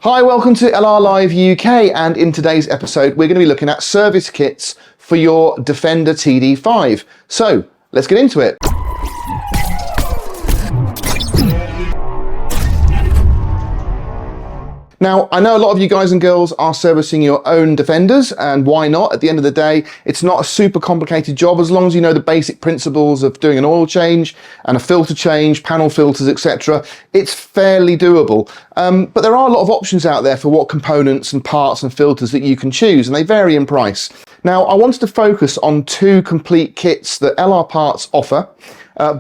Hi, welcome to LR Live UK, and in today's episode we're going to be looking at service kits for your Defender TD5. So let's get into it. Now, I know a lot of you guys and girls are servicing your own Defenders, and why not? At the end of the day, it's not a super complicated job as long as you know the basic principles of doing an oil change and a filter change, panel filters, etc. It's fairly doable. But there are a lot of options out there for what components and parts and filters that you can choose, and they vary in price. Now, I wanted to focus on two complete kits that LR Parts offer.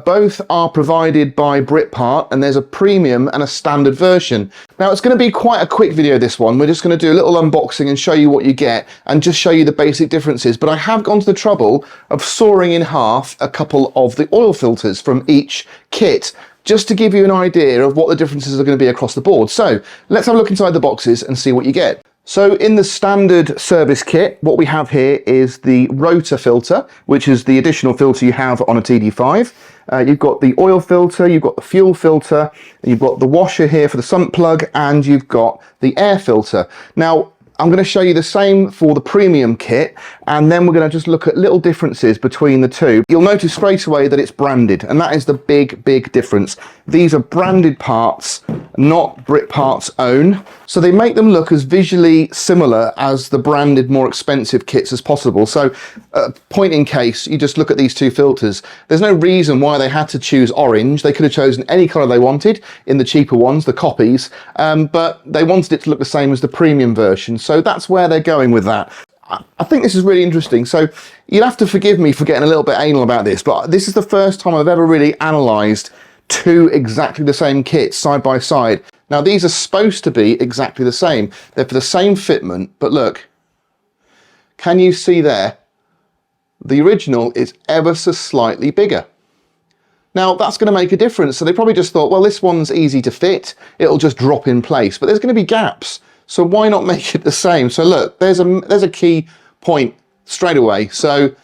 Both are provided by BRITPART, and there's a premium and a standard version. Now, it's going to be quite a quick video, this one. We're just going to do a little unboxing and show you what you get and just show you the basic differences. But I have gone to the trouble of sawing in half a couple of the oil filters from each kit, just to give you an idea of what the differences are going to be across the board. So let's have a look inside the boxes and see what you get. So in the standard service kit, what we have here is the rotor filter, which is the additional filter you have on a TD5. You've got the oil filter, you've got the fuel filter, you've got the washer here for the sump plug, and you've got the air filter. Now, I'm going to show you the same for the premium kit, and then we're going to just look at little differences between the two. You'll notice straight away that it's branded, and that is the big difference. These are branded parts, not BRITPART's own, so they make them look as visually similar as the branded, more expensive kits as possible. So, point in case, you just look at these two filters. There's no reason why they had to choose orange. They could have chosen any colour they wanted in the cheaper ones, the copies, but they wanted it to look the same as the premium version. So that's where they're going with that. I think this is really interesting. So you'll have to forgive me for getting a little bit anal about this, but this is the first time I've ever really analysed two exactly the same kits side by side. Now, these are supposed to be exactly the same. They're for the same fitment, but look, can you see there? The original is ever so slightly bigger. Now, that's going to make a difference. So they probably just thought, well, this one's easy to fit. It'll just drop in place, but there's going to be gaps. So why not make it the same? So look, there's a key point straight away. So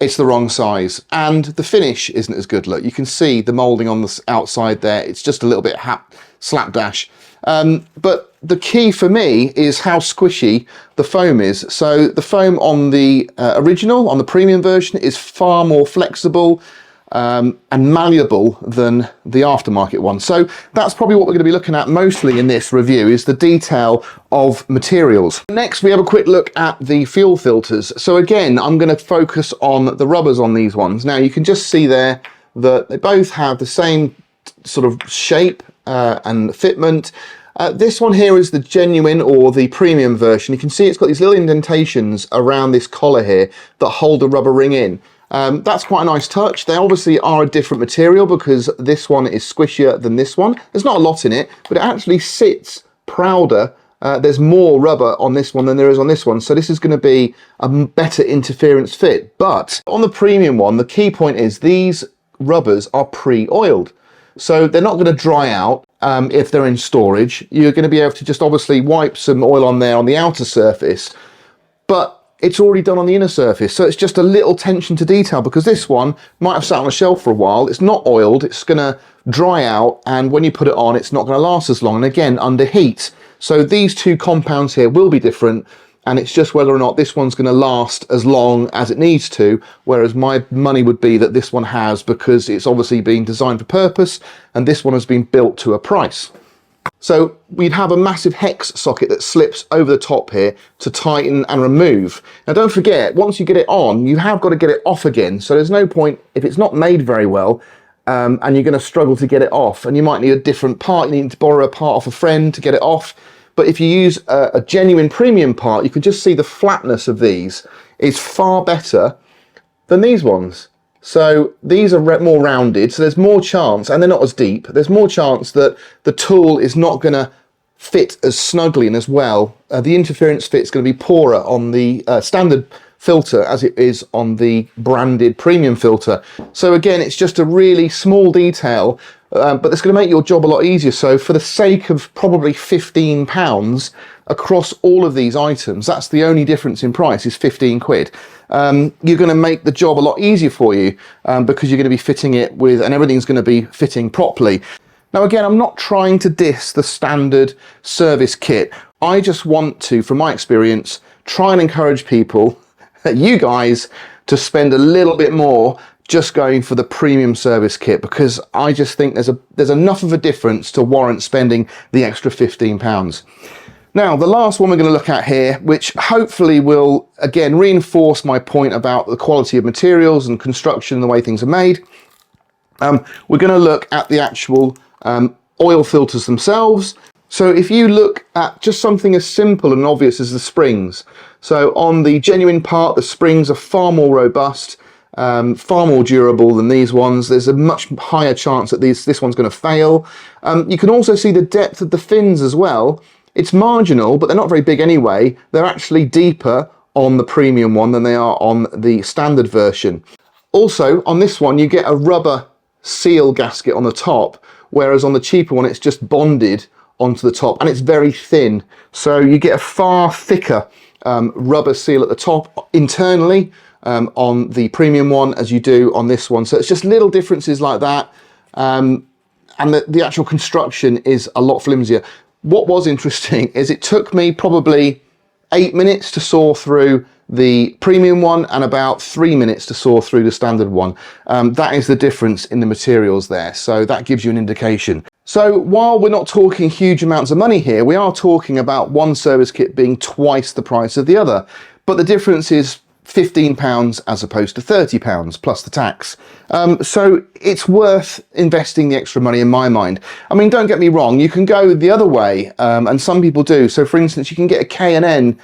it's the wrong size, and the finish isn't as good. Look, you can see the moulding on the outside there. It's just a little bit slapdash. But the key for me is how squishy the foam is. So the foam on the original, on the premium version, is far more flexible and malleable than the aftermarket one. So that's probably what we're going to be looking at mostly in this review, is the detail of materials. Next, we have a quick look at the fuel filters. So again, I'm going to focus on the rubbers on these ones. Now, you can just see there that they both have the same sort of shape and fitment. This one here is the genuine or the premium version. You can see it's got these little indentations around this collar here that hold the rubber ring in. That's quite a nice touch. They obviously are a different material because this one is squishier than this one. There's not a lot in it, but it actually sits prouder. There's more rubber on this one than there is on this one. So this is going to be a better interference fit. But on the premium one, the key point is these rubbers are pre-oiled. So they're not going to dry out if they're in storage. You're going to be able to just obviously wipe some oil on there on the outer surface, but it's already done on the inner surface. So it's just a little attention to detail, because this one might have sat on a shelf for a while. It's not oiled. It's going to dry out, and when you put it on, it's not going to last as long, and again, under heat. So these two compounds here will be different, and it's just whether or not this one's going to last as long as it needs to, whereas my money would be that this one has, because it's obviously been designed for purpose, and this one has been built to a price. So we'd have a massive hex socket that slips over the top here to tighten and remove. Now, don't forget, once you get it on, you have got to get it off again. So there's no point, if it's not made very well, and you're going to struggle to get it off, and you might need a different part. You need to borrow a part off a friend to get it off. But if you use a genuine premium part, you can just see the flatness of these is far better than these ones. So these are more rounded, so there's more chance, and they're not as deep, there's more chance that the tool is not going to fit as snugly and as well. The interference fit is going to be poorer on the standard filter as it is on the branded premium filter. So again, it's just a really small detail, but it's going to make your job a lot easier. So for the sake of probably £15 across all of these items, that's the only difference in price, is 15 quid. You're going to make the job a lot easier for you because you're going to be fitting it with, and everything's going to be fitting properly. Now again, I'm not trying to diss the standard service kit. I just want to, from my experience, try and encourage people, you guys, to spend a little bit more just going for the premium service kit, because I just think there's enough of a difference to warrant spending the extra £15. Now, the last one we're going to look at here, which hopefully will, again, reinforce my point about the quality of materials and construction and the way things are made. We're going to look at the actual oil filters themselves. So if you look at just something as simple and obvious as the springs. So on the genuine part, the springs are far more robust, far more durable than these ones. There's a much higher chance that this one's going to fail. You can also see the depth of the fins as well. It's marginal, but they're not very big anyway. They're actually deeper on the premium one than they are on the standard version. Also, on this one, you get a rubber seal gasket on the top, whereas on the cheaper one, it's just bonded onto the top, and it's very thin. So you get a far thicker rubber seal at the top internally on the premium one as you do on this one. So it's just little differences like that. And the actual construction is a lot flimsier. What was interesting is it took me probably 8 minutes to saw through the premium one and about 3 minutes to saw through the standard one. That is the difference in the materials there. So that gives you an indication. So while we're not talking huge amounts of money here, we are talking about one service kit being twice the price of the other. But the difference is £15 as opposed to £30 plus the tax. So it's worth investing the extra money in my mind. I mean, don't get me wrong, you can go the other way, and some people do. So for instance, you can get a K&N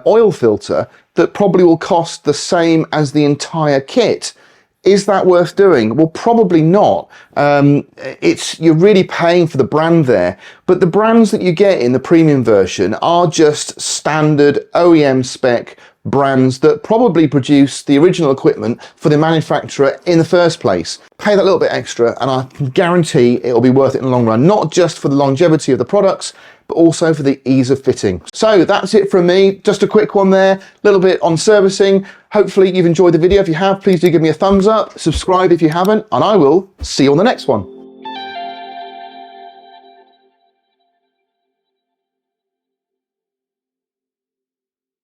oil filter that probably will cost the same as the entire kit. Is that worth doing? Well, probably not. You're really paying for the brand there, but the brands that you get in the premium version are just standard OEM spec brands that probably produce the original equipment for the manufacturer in the first place. Pay that little bit extra and I can guarantee it'll be worth it in the long run, not just for the longevity of the products, but also for the ease of fitting. So that's it from me. Just a quick one there, a little bit on servicing. Hopefully you've enjoyed the video. If you have, please do give me a thumbs up, subscribe if you haven't, and I will see you on the next one.